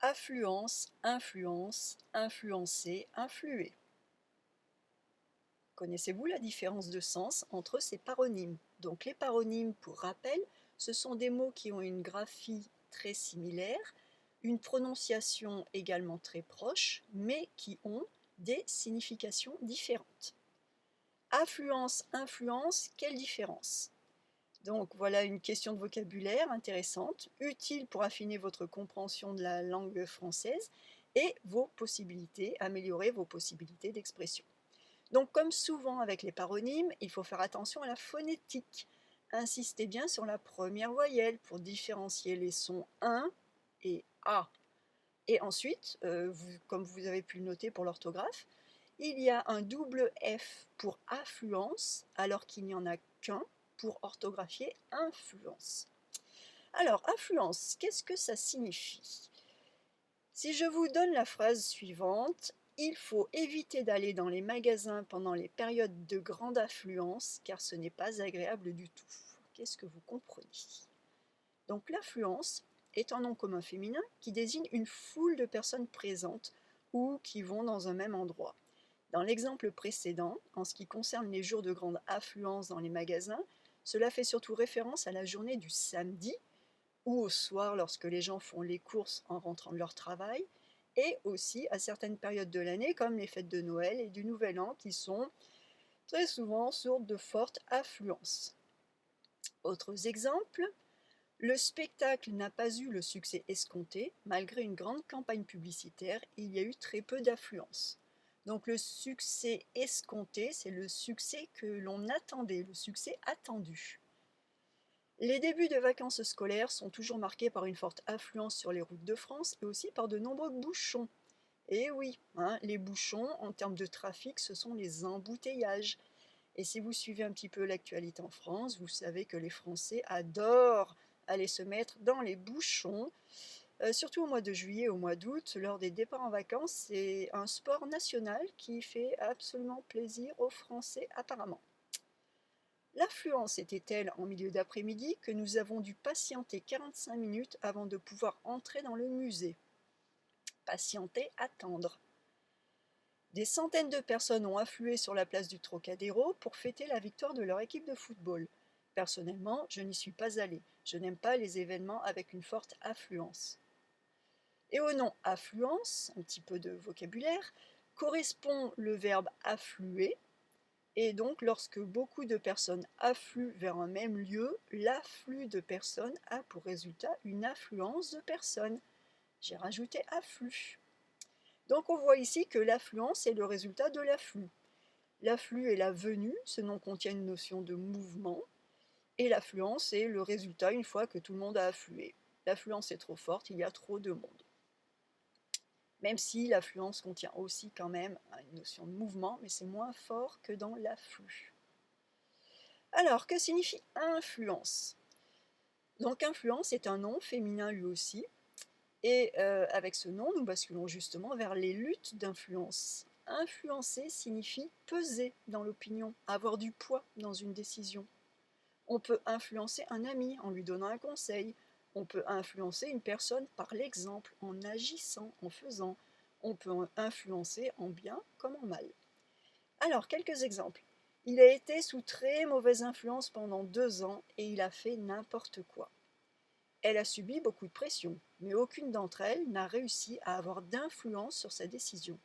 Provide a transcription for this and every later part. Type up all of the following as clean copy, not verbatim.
Affluence, influence, influencer, influer. Connaissez-vous la différence de sens entre ces paronymes? Donc les paronymes, pour rappel, ce sont des mots qui ont une graphie très similaire, une prononciation également très proche, mais qui ont des significations différentes. Affluence, influence, quelle différence? Donc voilà une question de vocabulaire intéressante, utile pour affiner votre compréhension de la langue française et améliorer vos possibilités d'expression. Donc comme souvent avec les paronymes, il faut faire attention à la phonétique. Insistez bien sur la première voyelle pour différencier les sons un et a. Et ensuite, comme vous avez pu le noter pour l'orthographe, il y a un double F pour affluence alors qu'il n'y en a qu'un pour orthographier influence. Alors, affluence, qu'est-ce que ça signifie? Si je vous donne la phrase suivante, il faut éviter d'aller dans les magasins pendant les périodes de grande affluence car ce n'est pas agréable du tout. Qu'est-ce que vous comprenez? Donc l'affluence est un nom commun féminin qui désigne une foule de personnes présentes ou qui vont dans un même endroit. Dans l'exemple précédent, en ce qui concerne les jours de grande affluence dans les magasins, cela fait surtout référence à la journée du samedi ou au soir lorsque les gens font les courses en rentrant de leur travail, et aussi à certaines périodes de l'année comme les fêtes de Noël et du Nouvel An qui sont très souvent sources de forte affluence. Autres exemples, le spectacle n'a pas eu le succès escompté, malgré une grande campagne publicitaire, il y a eu très peu d'affluence. Donc le succès escompté, c'est le succès que l'on attendait, le succès attendu. Les débuts de vacances scolaires sont toujours marqués par une forte affluence sur les routes de France et aussi par de nombreux bouchons. Et oui, les bouchons, en termes de trafic, ce sont les embouteillages. Et si vous suivez un petit peu l'actualité en France, vous savez que les Français adorent aller se mettre dans les bouchons, surtout au mois de juillet et au mois d'août, lors des départs en vacances. C'est un sport national qui fait absolument plaisir aux Français apparemment. L'affluence était telle en milieu d'après-midi que nous avons dû patienter 45 minutes avant de pouvoir entrer dans le musée. Patienter, attendre. Des centaines de personnes ont afflué sur la place du Trocadéro pour fêter la victoire de leur équipe de football. Personnellement, je n'y suis pas allée. Je n'aime pas les événements avec une forte affluence. Et au nom affluence, un petit peu de vocabulaire, correspond le verbe affluer. Et donc, lorsque beaucoup de personnes affluent vers un même lieu, l'afflux de personnes a pour résultat une affluence de personnes. J'ai rajouté afflux. Donc on voit ici que l'affluence est le résultat de l'afflux. L'afflux est la venue, ce nom contient une notion de mouvement, et l'affluence est le résultat une fois que tout le monde a afflué. L'affluence est trop forte, il y a trop de monde. Même si l'affluence contient aussi quand même une notion de mouvement, mais c'est moins fort que dans l'afflux. Alors, que signifie influence? Donc influence est un nom féminin lui aussi, et avec ce nom, nous basculons justement vers les luttes d'influence. Influencer signifie peser dans l'opinion, avoir du poids dans une décision. On peut influencer un ami en lui donnant un conseil. On peut influencer une personne par l'exemple, en agissant, en faisant. On peut influencer en bien comme en mal. Alors, quelques exemples. Il a été sous très mauvaise influence pendant 2 ans et il a fait n'importe quoi. Elle a subi beaucoup de pression, mais aucune d'entre elles n'a réussi à avoir d'influence sur sa décision.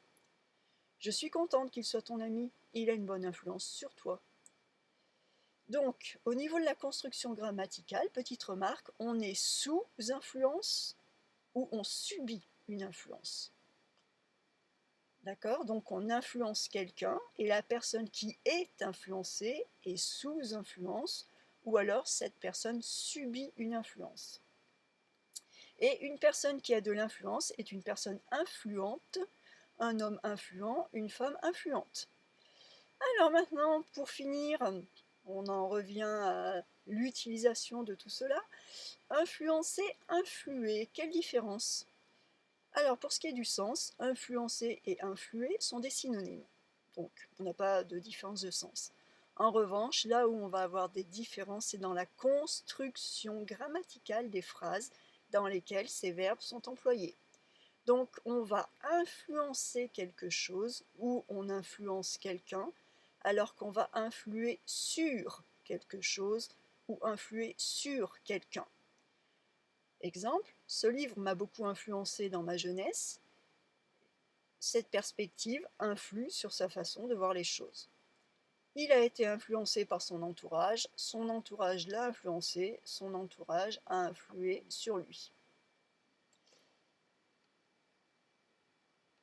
Je suis contente qu'il soit ton ami, il a une bonne influence sur toi. Donc, au niveau de la construction grammaticale, petite remarque, on est sous influence ou on subit une influence. D'accord? Donc on influence quelqu'un et la personne qui est influencée est sous influence ou alors cette personne subit une influence. Et une personne qui a de l'influence est une personne influente, un homme influent, une femme influente. Alors maintenant, pour finir, on en revient à l'utilisation de tout cela. Influencer, influer, quelle différence? Alors pour ce qui est du sens, influencer et influer sont des synonymes. Donc on n'a pas de différence de sens. En revanche, là où on va avoir des différences, c'est dans la construction grammaticale des phrases dans lesquelles ces verbes sont employés. Donc on va influencer quelque chose ou on influence quelqu'un, alors qu'on va influer sur quelque chose ou influer sur quelqu'un. Exemple, ce livre m'a beaucoup influencé dans ma jeunesse. Cette perspective influe sur sa façon de voir les choses. Il a été influencé par son entourage l'a influencé, son entourage a influé sur lui.